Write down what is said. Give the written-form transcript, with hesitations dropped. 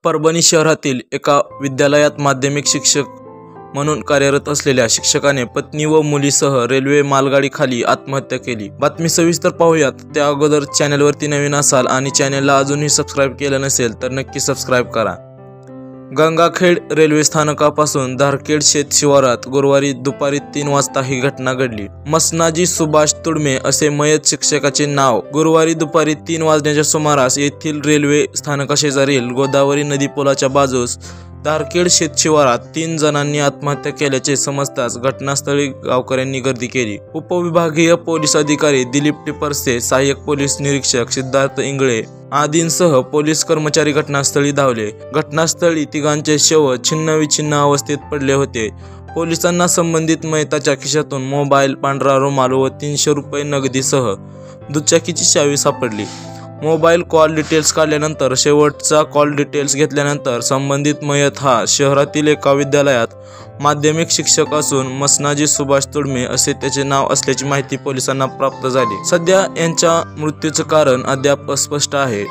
परभणी शहरातील एका विद्यालयात माध्यमिक शिक्षक म्हणून कार्यरत असलेल्या शिक्षकाने पत्नी व मुलीसह रेल्वे मालगाडीखाली आत्महत्या केली। बातमी सविस्तर पाहूयात। त्या अगोदर चॅनलवरती नवीन असाल आणि चॅनलला अजूनही सबस्क्राइब केलं नसेल तर नक्की सबस्क्राइब करा। गंगाखेड रेल्वे स्थानकापासून धारखेड शेत शिवारात गुरुवारी दुपारी 3 वाजता ही घटना घडली। मसनाजी सुभाष तुडमे असे मयत शिक्षकाचे नाव। गुरुवारी दुपारी 3 वाजण्याच्या सुमारास येथील रेल्वे स्थानकाशेजारील गोदावरी नदी पुलाच्या बाजूस धारखेड शेत शिवारात 3 जणांनी आत्महत्या केल्याचे समजताच घटनास्थळी गावकऱ्यांनी गर्दी केली। उपविभागीय पोलीस अधिकारी दिलीप टिपरसे, सहाय्यक पोलीस निरीक्षक सिद्धार्थ इंगळे आदींसह पोलीस कर्मचारी घटनास्थळी धावले। घटनास्थळी तिघांचे शव छिन्नविछिन्न अवस्थेत पडले होते। पोलिसांना संबंधित मयताच्या खिशातून मोबाईल, पांढरा रुमाल व 300 रुपये नगदीसह दुचाकीची चावी सापडली। मोबाईल कॉल डिटेल्स काढल्यानंतर शेवटचा कॉल डिटेल्स घेतल्यानंतर संबंधित मयत हा शहरातील एका विद्यालयात माध्यमिक शिक्षक असून मसनाजी सुभाष तुडमे असे त्याचे नाव असल्याची माहिती पोलिसांना प्राप्त झाली। सध्या यांच्या मृत्यूचे कारण अद्याप अस्पष्ट आहे।